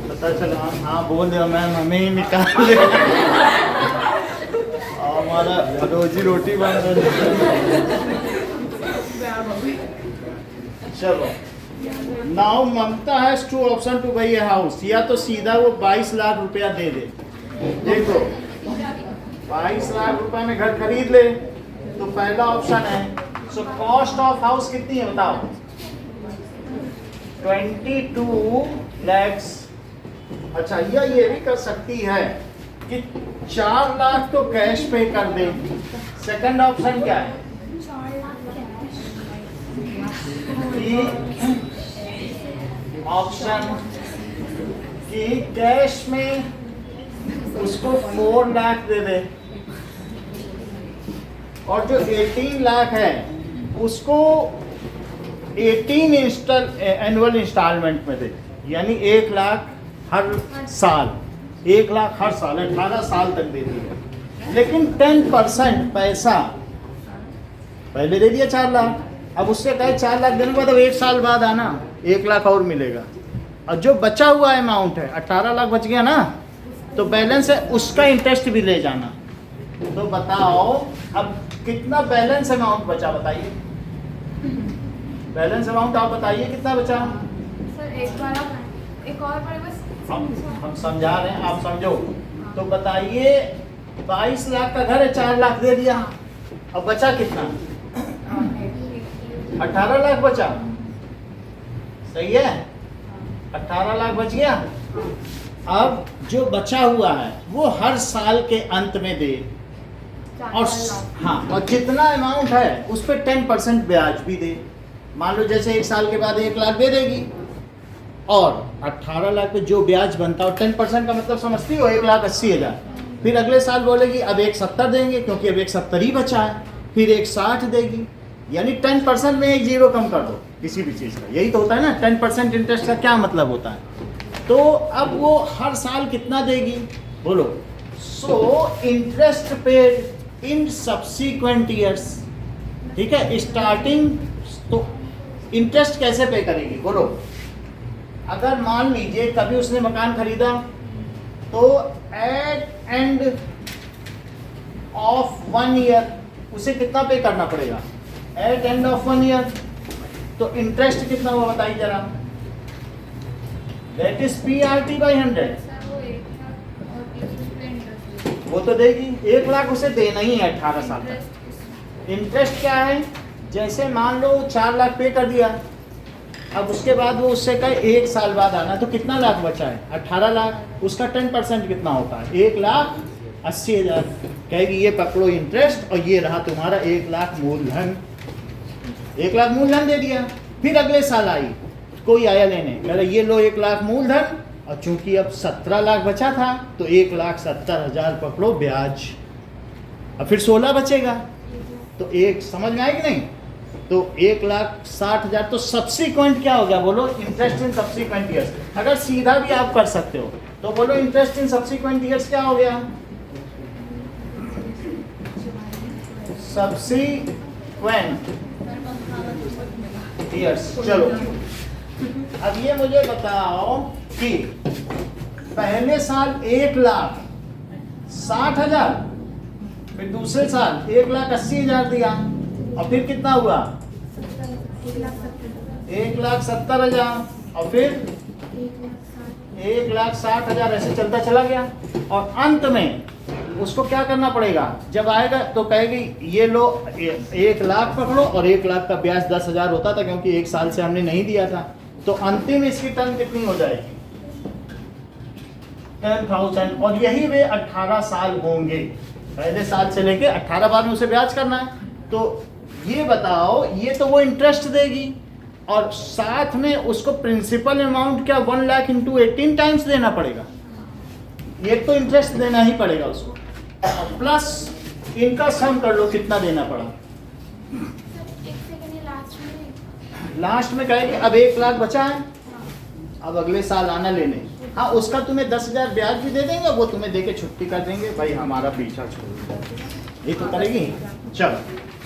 पता चला, हाँ बोल दो मैम, हमें ही निकाल दे। तुम्हारा रोजी रोटी बंद हो चलो now Mamata has two option to buy a house, या तो सीधा वो 22 लाख रुपया दे दे। देखो 22 लाख रुपए में घर खरीद ले तो पहला ऑप्शन है। सो कॉस्ट ऑफ हाउस कितनी है बताओ? 22 lakhs। अच्छा ये भी कर सकती है कि 4 लाख तो कैश पे कर दे। सेकंड ऑप्शन क्या है? 4 लाख ऑप्शन कि कैश में उसको 4 लाख दे दे और जो 18 लाख है उसको 18 एनुअल इंस्टॉलमेंट में दे, यानी 1 लाख हर साल, 1 लाख हर साल 18 साल तक दे दिया। लेकिन 10% पैसा पहले दे दिया 4 लाख, अब उससे कहे 4 लाख देने के बाद अब 1 साल बाद आना 1 लाख और मिलेगा, और जो बचा हुआ अमाउंट है 18 लाख बच गया ना, तो बैलेंस है उसका इंटरेस्ट भी ले जाना। तो बताओ अब कितना बैलेंस अमाउंट बचा बताइए? बैलेंस अमाउंट आप बताइए कितना बचा? सर एक बार आप एक और बार बस हम समझा रहे हैं, आप समझो। तो बताइए 22 लाख का घर है, 4 लाख दे दिया, अब बचा कितना? 18 लाख बचा। सही है, 18 लाख बच गया। अब जो बचा हुआ है वो हर साल के अंत में दे, और हाँ, और जितना अमाउंट है उस पर 10% ब्याज भी दे। मान लो जैसे 1 साल के बाद 1 लाख दे देगी, और 18 लाख पे जो ब्याज बनता है, और 10% का मतलब समझती हो 1,80,000। फिर अगले साल बोलेगी अब 1,70 देंगे क्योंकि अब 1,70 ही बचा है, फिर 1,60 देगी, यानी 10% में 1 जीरो कम कर दो किसी भी चीज़ का। यही तो होता है ना, 10% इंटरेस्ट का क्या मतलब होता है। तो अब वो हर साल कितना देगी बोलो? So interest paid in subsequent years. ठीक है, स्टार्टिंग तो इंटरेस्ट कैसे पे करेगी बोलो? अगर मान लीजिए कभी उसने मकान खरीदा तो एट एंड ऑफ 1 ईयर उसे कितना पे करना पड़ेगा? At end of 1 year. तो इंटरेस्ट कितना हुआ बताइए जरा? That is PRT by 100। वो तो देगी 1 लाख, उसे देना ही है 18 साल तक। इंटरेस्ट क्या है? जैसे मान लो 4 लाख पे कर दिया, अब उसके बाद वो उससे कहे 1 साल बाद आना, तो कितना लाख बचा है? 18 लाख। उसका 10% कितना होता है? 1,80,000। कहेगी ये पकड़ो इंटरेस्ट, और ये रहा तुम्हारा 1 लाख मूलधन। 1 लाख मूलधन दे दिया। फिर अगले साल आई, कोई आया लेने, कह रहा ये लो 1 लाख मूलधन, और चूंकि अब 17 लाख बचा था तो 1,70,000 पकड़ो ब्याज, अब फिर 16 बचेगा। तो एक समझ में आए कि नहीं? तो 1,60,000 तो सब्सिक्वेंट क्या हो गया बोलो? Interest in subsequent years. अगर सीधा भी आप कर सकते हो तो बोलो इंटरेस्ट इन सब्सिक्वेंट ईयर्स क्या हो गया? Subsequent years. चलो अब ये मुझे बताओ कि पहले साल 1,60,000, फिर दूसरे साल 1,80,000 दिया, और फिर कितना हुआ? 1,70,000, और फिर 1,60,000, ऐसे चलता चला गया। और अंत में उसको क्या करना पड़ेगा? जब आएगा तो कहेगी ये लो 1 लाख पकड़ो, और 1 लाख का ब्याज 10,000 होता था क्योंकि 1 साल से हमने नहीं दिया था। तो अंतिम इसकी टर्म कितनी हो जाएगी? 10,000। और यही वे 18 साल होंगे, पहले साल से लेके 18 बाद में उसे ब्याज करना है। तो ये बताओ, ये तो वो इंटरेस्ट देगी, और साथ में उसको प्रिंसिपल अमाउंट क्या 1 लाख इंटू 18 टाइम्स देना पड़ेगा। एक तो इंटरेस्ट देना ही पड़ेगा उसको, प्लस इनका सम कर लो कितना देना पड़ा। लास्ट में कहेंगे अब 1 लाख बचा है, अब अगले साल आना लेने। हाँ, उसका तुम्हें 10,000 ब्याज भी दे देंगे, वो तुम्हें देके छुट्टी कर देंगे, भाई हमारा पीछा छोड़, ये तो करेगी। चलो,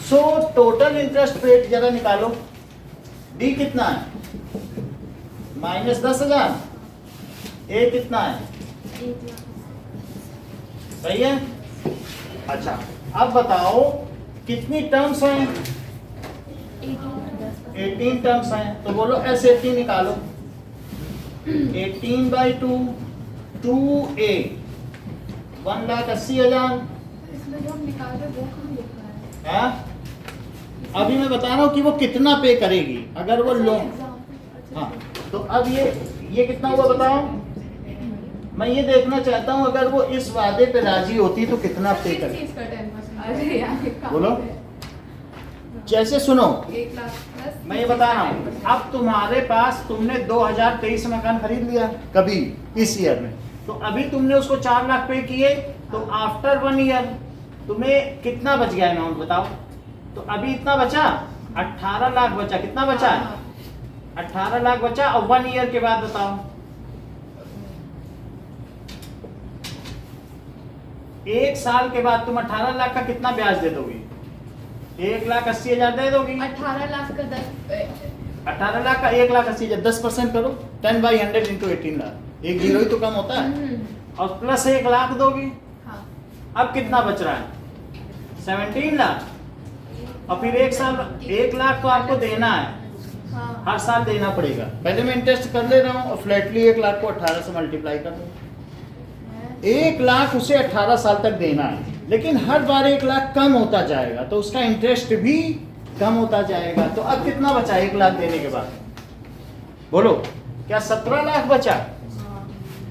सो टोटल इंटरेस्ट पेड जरा निकालो। डी कितना है? -10,000। ए कितना है? सही है। अच्छा, अब बताओ कितनी टर्म्स हैं? 18 टर्म्स हैं। तो बोलो S18 निकालो। 18/2 2A 1,80,000। इसमें जो हम निकाल रहे हैं वो कहाँ लिखा है? हाँ? अभी मैं बता रहा हूँ कि वो कितना पे करेगी अगर वो लोन। हाँ, तो अब ये कितना हुआ बताओ? मैं ये देखना चाहता हूँ अगर वो इस वादे पे राजी होती तो कितना पे किस करे। चीज़ का 10%? अरे यार ये कहाँ बोलो। है? जैसे सुनो, 1 लाख प्लस मैं ये बता रहा हूँ, अब तुम्हारे पास तुमने 2023 में मकान खरीद लिया कभी इस ईयर में, तो अभी तुमने उसको 4 लाख पे किए, तो आफ्टर 1 ईयर तुम्हें कितना बच गया अमाउंट बताओ? तो अभी इतना बचा, 18 लाख बचा। कितना बचा है? 18 लाख बचा। और 1 ईयर के बाद बताओ, 1 साल के बाद तुम 18 लाख का कितना ब्याज दे दोगी? 1,80,000 दे दोगी। 18 लाख का 10 18 लाख का 1,80,000 10% करो, 10/100 इंटू 18 लाख, एक जीरो ही तो कम होता है। और प्लस 1 लाख दोगी। हाँ अब कितना बच रहा है? 17 लाख। और फिर 1 साल 1 लाख तो आपको देना है, हाँ हर साल देना पड़ेगा। पहले मैं इंटरेस्ट कर ले रहा हूँ और फ्लैटली 1 लाख को 18 से मल्टीप्लाई कर दूँ। 1 लाख उसे 18 साल तक देना है, लेकिन हर बार 1 लाख कम होता जाएगा तो उसका इंटरेस्ट भी कम होता जाएगा। तो अब कितना बचा 1 लाख देने के बाद? बोलो, क्या 17 लाख बचा?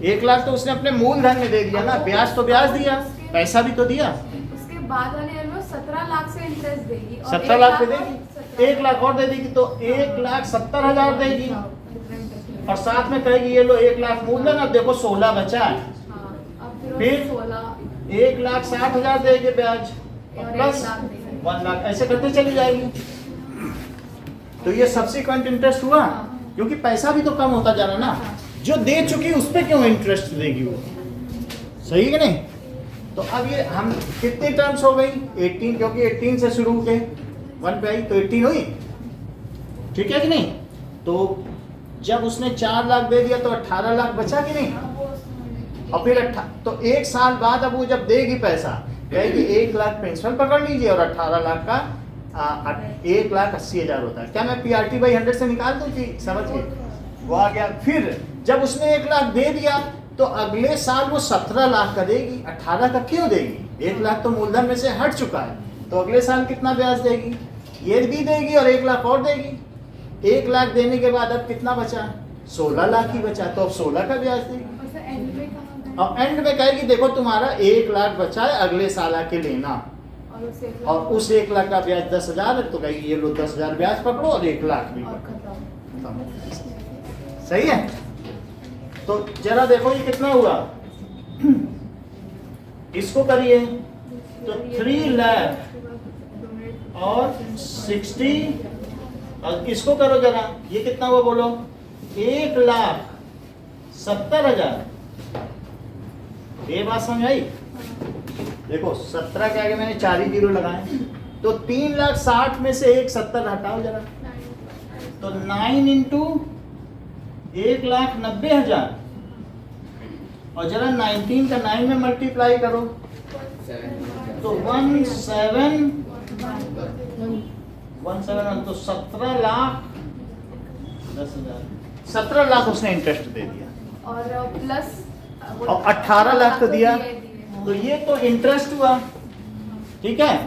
1 लाख तो उसने अपने मूलधन में दे दिया ना, ब्याज तो ब्याज दिया, पैसा भी तो दिया। उसके बाद वाले ईयर में 17 लाख से इंटरेस्ट देगी और 17 लाख पे देगी, 1 लाख और दे देगी तो 1,70,000 देगी। और साथ में कहेगी ये लो 1 लाख मूलधन, अब देखो 16 बचा है, फिर 1,60,000 देगी ब्याज और प्लस 1 लाख, ऐसे करते चली जाएगी। तो ये सब्सिक्वेंट इंटरेस्ट हुआ, क्योंकि पैसा भी तो कम होता जा रहा ना। जो दे चुकी उस पे क्यों इंटरेस्ट देगी वो? सही है कि नहीं? तो अब ये हम कितनी टर्म्स हो गई? 18, क्योंकि 18 से शुरू के 1 पे आई तो 18 हुई, ठीक है कि नहीं? तो जब उसने 4 लाख दे दिया तो 18 लाख बचा कि नहीं? और फिर तो 1 साल बाद अब वो जब देगी पैसा, कहेगी 1 लाख प्रिंसिपल पकड़ लीजिए और 18 लाख का 1,80,000 होता है। क्या मैं PRT/100 से निकाल दूं कि समझ गए? वो आ गया। फिर जब उसने 1 लाख दे दिया तो अगले साल वो 17 लाख का देगी। 18 का क्यों देगी? 1 लाख तो मूलधन में से हट चुका है, तो अगले साल कितना ब्याज देगी? ये भी देगी और 1 लाख और देगी। 1 लाख देने के बाद अब कितना बचा? 16 लाख ही बचा, तो अब 16 का ब्याज देगी। और एंड में कहेगी देखो तुम्हारा 1 लाख बचा है, अगले साल आके लेना। और उस 1 लाख का ब्याज 10,000 है, तो कहेगी ये लो 10,000 ब्याज पकड़ो और 1 लाख भी पकड़ो। सही है? तो जरा देखो ये कितना हुआ, इसको करिए तो 3 लाख और 60, और इसको करो जरा, ये कितना हुआ बोलो? 1,70,000। ये बात समझ आई? देखो 17 के आगे मैंने 4 ही जीरो लगाए, तो 3,60,000 में से 1,70,000 हटाओ जरा, तो 9 इंटू 1,90,000 और जरा 19 का 9 में मल्टीप्लाई करो तो 1,7,1,7 तो 17 लाख 10,000, 17 लाख उसने इंटरेस्ट दे दिया और प्लस और 18 लाख तो दिया, तो ये तो इंटरेस्ट हुआ, ठीक है?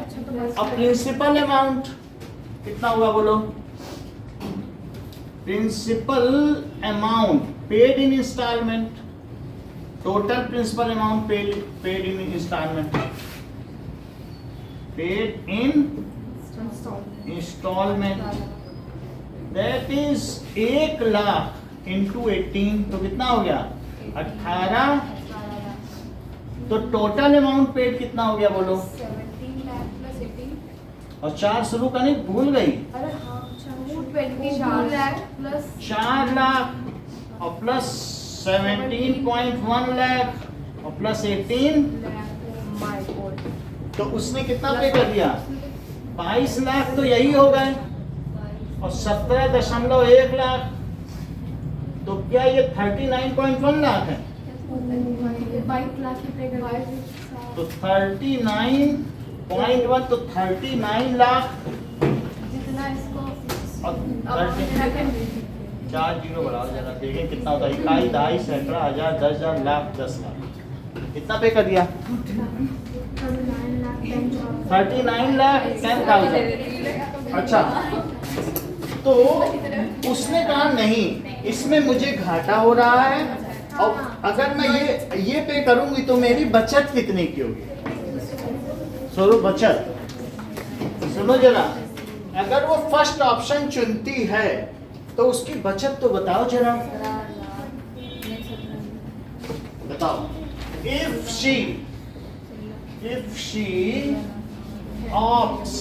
अब प्रिंसिपल अमाउंट कितना हुआ बोलो? Principal amount paid in instalment, total principal amount paid in instalment, paid in instalment, that is 1 lakh into 18, तो कितना हो गया? 18। तो टोटल अमाउंट पेड कितना हो गया बोलो? 17 लाख प्लस 18 और 4 शुरू करनी भूल गई। अरे हाँ 24 लाख प्लस 4 लाख और प्लस 17.1 लाख और प्लस 18, माय गॉड, तो उसने कितना पे कर दिया? 22 लाख तो यही हो गए और 17.1 लाख, तो क्या ये 39.1 लाख है? 22 लाख की पे तो 39 0.1 तो 39 लाख जितना इसको और अब 30 4 जीरो बढ़ाओ जरा देखें कितना होता है। इकाई, दहाई, सैकड़ा, हजार, 10,000, लाख, 10 लाख। कितना पे कर दिया? 39 लाख 10,000। अच्छा, तो उसने कहा नहीं, इसमें मुझे घाटा हो रहा है और अगर मैं ये पे करूंगी तो मेरी बचत कितने की होगी? स्वरूप बचत, सुनो जरा, अगर वो फर्स्ट ऑप्शन चुनती है तो उसकी बचत तो बताओ जरा, बताओ। If she opts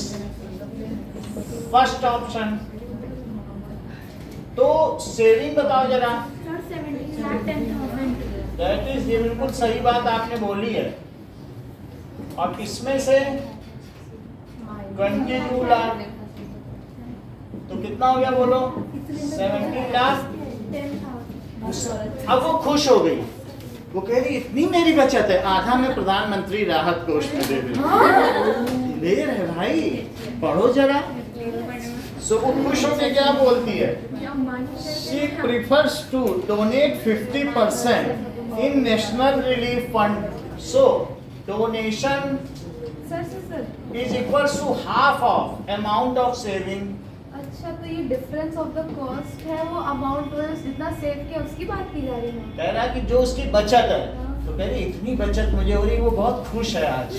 first option तो सेविंग बताओ जरा। सर 17,10,000। दैट इज, ये बिल्कुल सही बात आपने बोली है। और इसमें से 22 लाख तो कितना हो गया बोलो? 17 लाख। 10,000। अब वो खुश हो गई, वो कह रही इतनी मेरी बचत है, आधा मैं प्रधानमंत्री राहत कोष में दे दूं। ले रहे भाई, पढ़ो जरा। सो वो खुश होकर क्या बोलती है? She prefers to donate 50% in National Relief Fund. So donation sir is equals to half of amount of saving. अच्छा, तो ये डिफरेंस ऑफ द कॉस्ट है, वो अमाउंट जितना सेव किया उसकी बात की जा रही है। कह रहा है कि जो उसकी बचत है, तो कह रही इतनी बचत मुझे हो रही, वो बहुत खुश है आज।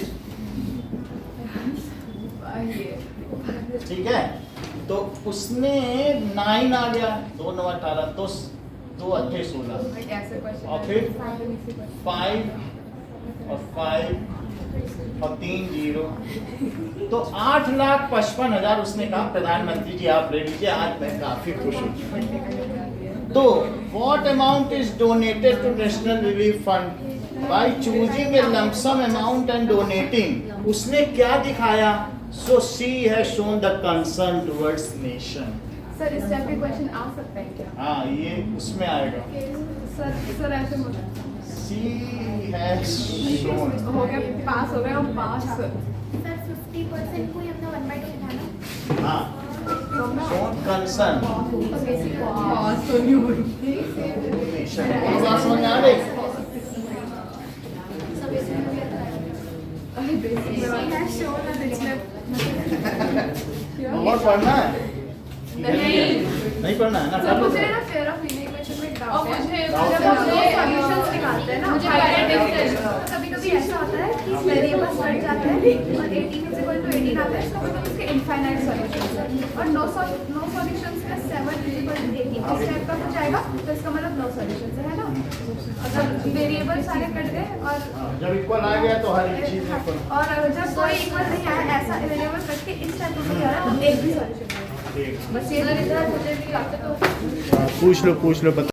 ठीक है, तो उसने 9 आ गया, 2 9 18, तो 2 8 16 और फिर 5 और 5 और 3 जीरो, तो 8,55,000 उसने कहा प्रधानमंत्री जी आप ले लीजिए, आज मैं काफी खुश हूँ। तो what amount is donated to national relief fund by choosing a lump sum amount and donating. उसने क्या दिखाया? So she has shown the concern towards nation. Sir इस टाइप के क्वेश्चन आ सकते हैं क्या? हाँ, ये उसमें आएगा। सर ऐसे सी हैज शोन, हो गया, पास हो गया हम पास। सर 50% को ही हमने 1/2 उठाना। हाँ, शोन कंसर्न पास तो नहीं हो रही। नेशन। ये बात समझ में आ गई? सब इसमें भी आता है। और पढ़ना है? नहीं पढ़ना है ना? सर कर लो। मुझे ना फेयर ऑफ इक्वेशन में डाउट और है। मुझे जब हम दो सॉल्यूशंस निकालते हैं ना, मुझे कभी-कभी ऐसा होता है कि वेरिएबल्स बढ़ जाते हैं और 18 = 18 आता है, इसका मतलब उसके इनफाइनाइट सॉल्यूशंस है। और नो सॉल्यूशंस में 7 = 18 इस टाइप का कुछ आएगा, तो इसका मतलब नो सॉल्यूशंस है ना। अगर वेरिएबल सारे कट गए और जब इक्वल आ गया तो हर एक चीज इक्वल। और जब कोई इक्वल नहीं आया, ऐसा वेरिएबल कट के इस टाइप का कुछ आ रहा है, तो एक भी सॉल्यूशन नहीं है। बस ये मुझे भी आता है तो पूछ लो बता।